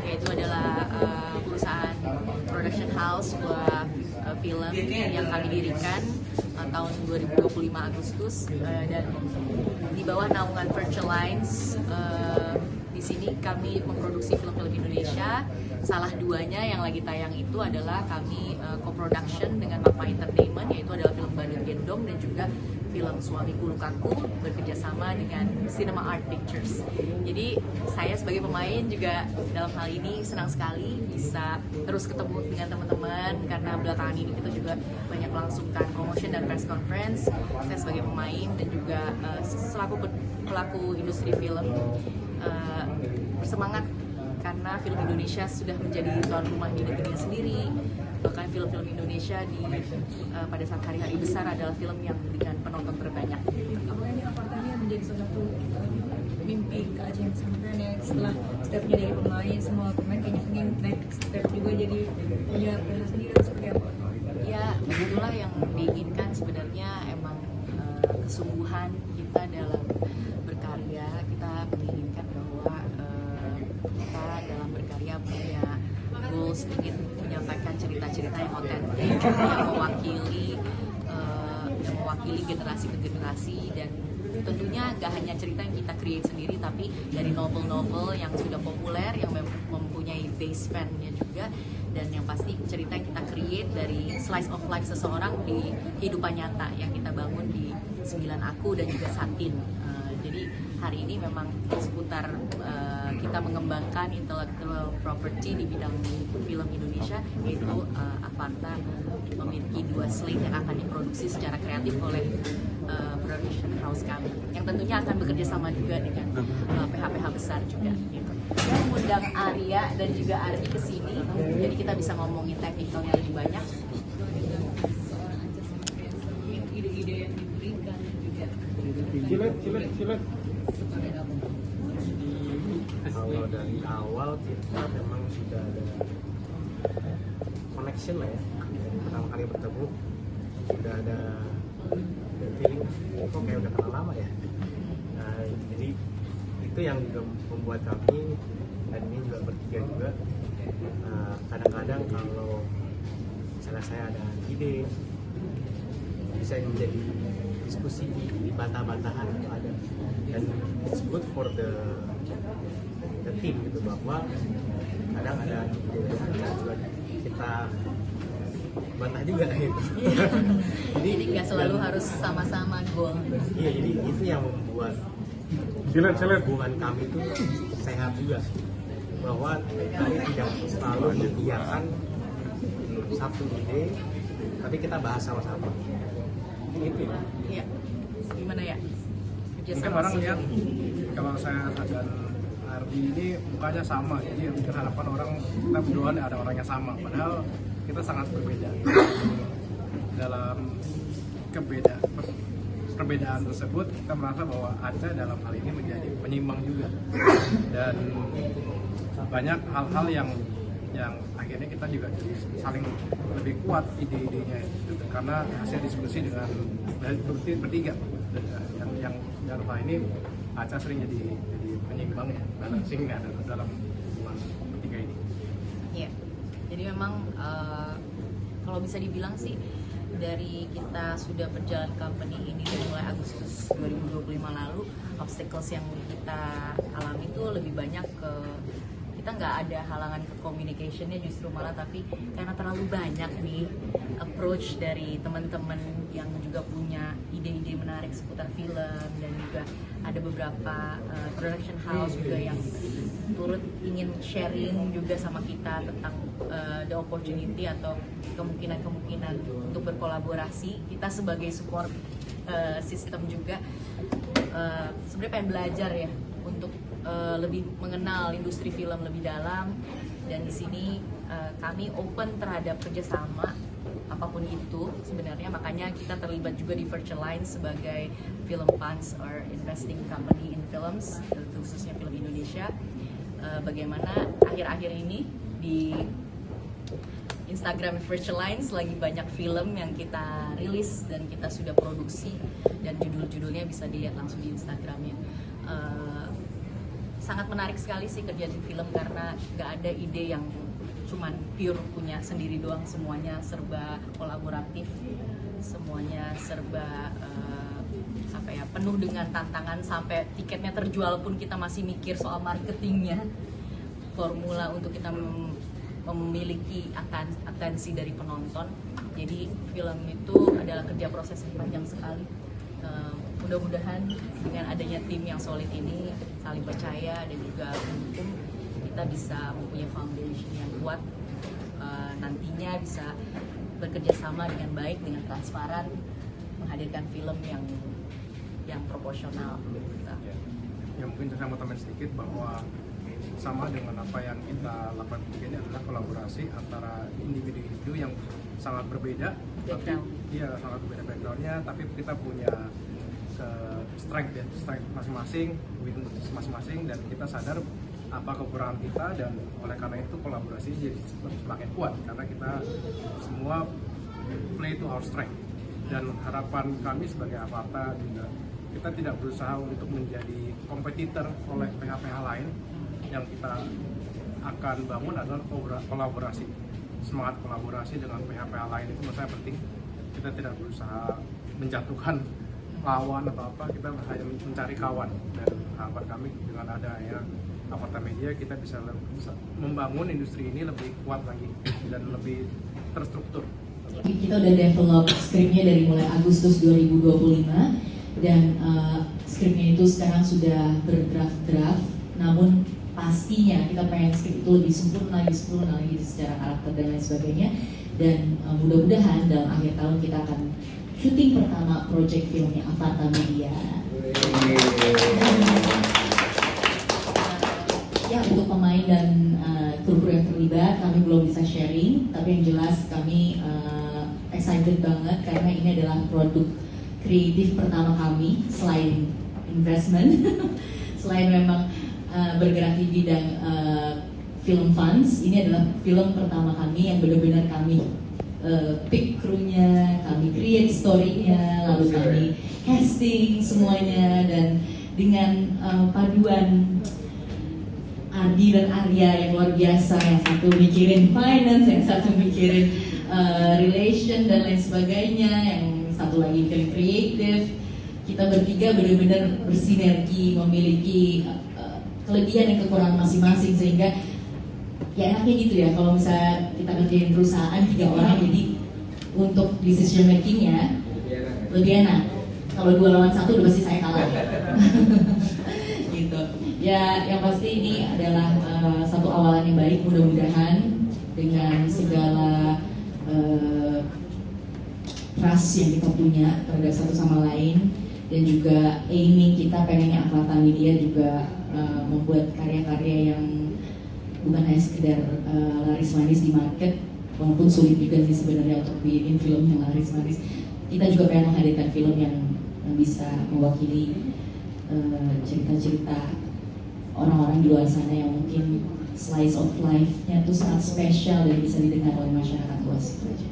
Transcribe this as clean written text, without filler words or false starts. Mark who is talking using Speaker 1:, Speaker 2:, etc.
Speaker 1: yaitu adalah perusahaan production house sebuah film yang kami dirikan tahun 2025 Agustus dan di bawah naungan Virtual Lines. Di sini kami memproduksi film-film Indonesia. Salah duanya yang lagi tayang itu adalah kami co-production dengan Magma Entertainment, yaitu adalah film Badut Gendong dan juga film Suamiku Lukaku bekerjasama dengan Cinema Art Pictures. Jadi saya sebagai pemain juga dalam hal ini senang sekali bisa terus ketemu dengan teman-teman, karena belakangan ini kita juga banyak melangsungkan promotion dan press conference. Saya sebagai pemain dan juga selaku pelaku industri film bersemangat karena film Indonesia sudah menjadi tuan rumah di negerinya sendiri. Bahkan film-film Indonesia pada saat hari-hari besar adalah film yang dengan penonton terbanyak.
Speaker 2: Apakah ini apartemennya menjadi salah satu mimpi Kak Ajeng sampai next setelah stepnya dari pemain, semua pemain kayaknya pengen next step juga jadi punya peran sendiri atau seperti apa?
Speaker 1: Ya, itulah yang diinginkan sebenarnya. Emang kesungguhan kita dalam berkarya, kita menginginkan bahwa kita dalam berkarya punya goals, ingin menyampaikan cerita-cerita yang otentik, yang mewakili generasi ke generasi, dan tentunya gak hanya cerita yang kita create sendiri, tapi dari novel-novel yang sudah populer, yang mempunyai base fan-nya juga, dan yang pasti cerita yang kita create dari slice of life seseorang di kehidupan nyata yang kita bangun di 9 Aku dan juga Satin. Jadi hari ini memang seputar kita mengembangkan intellectual property di bidang film Indonesia, yaitu Avanza memiliki 2 slate yang akan diproduksi secara kreatif oleh production house kami, yang tentunya akan bekerja sama juga dengan PH-PH besar juga. Gitu. Dan mengundang Arya dan juga Ardi ke sini, jadi kita bisa ngomongin teknikalnya lebih banyak. Ide-ide yang diberikan juga.
Speaker 3: Cilet. Kalau dari awal kita memang sudah ada connection lah ya. Pertama kali bertemu sudah ada feeling, kok kayak udah kenal lama ya. Nah, jadi itu yang juga membuat kami, dan ini juga bertiga juga, kadang-kadang kalau misalnya saya ada ide bisa menjadi diskusi di bantah-bantahan itu ada, dan it's good for the team gitu, bahwa kadang ada juga kita bantah juga gitu.
Speaker 1: Jadi nggak selalu harus sama-sama goal.
Speaker 3: Iya, jadi itu yang membuat hubungan kami itu sehat juga, bahwa kami tidak selalu mengiyakan satu ide, tapi kita bahas sama-sama. Gitu ya.
Speaker 1: Iya. Gimana ya?
Speaker 4: Mungkin orang lihat kalau saya dan Ardi ini mukanya sama, jadi mungkin harapan orang kita berdua ada orang yang sama, padahal kita sangat berbeda. Dalam perbedaan tersebut kita merasa bahwa Aca dalam hal ini menjadi penyimbang juga, dan banyak hal-hal yang akhirnya kita juga saling lebih kuat ide-idenya itu, karena hasil diskusi dengan bertiga, yang dalam hal ini Aca sering jadi penyimbang ya, balancing dalam hubungan bertiga ini.
Speaker 1: Iya. Jadi memang kalau bisa dibilang sih, dari kita sudah berjalan company ini dari mulai Agustus 2025 lalu, obstacles yang kita alami itu lebih banyak ke kita nggak ada halangan ke communicationnya, justru malah tapi karena terlalu banyak nih approach dari teman-teman yang juga punya ide-ide menarik seputar film, dan juga ada beberapa production house juga yang turut ingin sharing juga sama kita tentang the opportunity atau kemungkinan-kemungkinan untuk berkolaborasi. Kita sebagai support system juga sebenarnya pengen belajar ya untuk lebih mengenal industri film lebih dalam, dan di sini kami open terhadap kerjasama apapun itu sebenarnya. Makanya kita terlibat juga di Virtual Lines sebagai film funds or investing company in films, khususnya film Indonesia. Bagaimana akhir-akhir ini di Instagram Virtual Lines lagi banyak film yang kita rilis dan kita sudah produksi, dan judul-judulnya bisa dilihat langsung di Instagramnya. sangat menarik sekali sih kerja di film karena nggak ada ide yang cuman pure punya sendiri doang, semuanya serba kolaboratif, semuanya serba penuh dengan tantangan, sampai tiketnya terjual pun kita masih mikir soal marketingnya, formula untuk kita memiliki atensi dari penonton. Jadi film itu adalah kerja proses yang panjang sekali. Mudah-mudahan dengan adanya tim yang solid ini, saling percaya dan juga mendukung, kita bisa mempunyai foundation yang kuat, nantinya bisa bekerja sama dengan baik, dengan transparan, menghadirkan film yang proporsional.
Speaker 4: Ya mungkin saya mau tambahin sedikit bahwa sama dengan apa yang kita lakukan ini adalah kolaborasi antara individu-individu yang sangat berbeda,
Speaker 1: Background.
Speaker 4: tapi iya sangat berbeda backgroundnya, tapi kita punya strength masing-masing, weakness masing-masing, dan kita sadar apa kekurangan kita, dan oleh karena itu kolaborasi jadi semakin kuat karena kita semua play to our strength. Dan harapan kami sebagai Avarta juga, kita tidak berusaha untuk menjadi kompetitor oleh pihak-pihak lain. Yang kita akan bangun adalah kolaborasi, semangat kolaborasi dengan pihak-pihak lain itu menurut saya penting. Kita tidak berusaha menjatuhkan lawan atau apa, kita hanya mencari kawan. Dan harapan kami dengan adanya Avarta Media, kita bisa membangun industri ini lebih kuat lagi dan lebih terstruktur.
Speaker 5: Kita udah develop skripnya dari mulai Agustus 2025 dan skripnya itu sekarang sudah berdraft-draft, namun pastinya kita pengen skrip itu lebih sempurna lagi secara karakter dan lain sebagainya, dan mudah-mudahan dalam akhir tahun kita akan syuting pertama project filmnya Avarta Media. Ya, untuk pemain dan kru yang terlibat kami belum bisa sharing, tapi yang jelas kami excited banget karena ini adalah produk kreatif pertama kami selain investment, selain memang bergerak di bidang film funds. Ini adalah film pertama kami yang benar-benar kami pick krunya, kami create story-nya, lalu kami casting semuanya, dan dengan paduan Ardi dan Arya yang luar biasa, yang satu mikirin finance, yang satu mikirin relation dan lain sebagainya, yang satu lagi mikirin kreatif. Kita bertiga benar-benar bersinergi, memiliki kelebihan dan kekurangan masing-masing, sehingga ya enaknya gitu ya kalau misalnya kita kerjain perusahaan 3 orang, jadi untuk decision makingnya lebih enak. Kalau 2 lawan 1 udah pasti saya kalah. Gitu. Ya, yang pasti ini adalah satu awalan yang baik. Mudah-mudahan dengan segala trust yang kita punya terhadap satu sama lain, dan juga aiming kita pengennya Avarta Media juga membuat karya-karya yang bukan hanya sekedar laris manis di market, walaupun sulit juga sih sebenarnya untuk bikin film yang laris manis. Kita juga pengen menghadirkan film yang bisa mewakili cerita-cerita orang-orang di luar sana yang mungkin slice of life-nya tuh sangat spesial dan bisa didengar oleh masyarakat luas. Itu aja.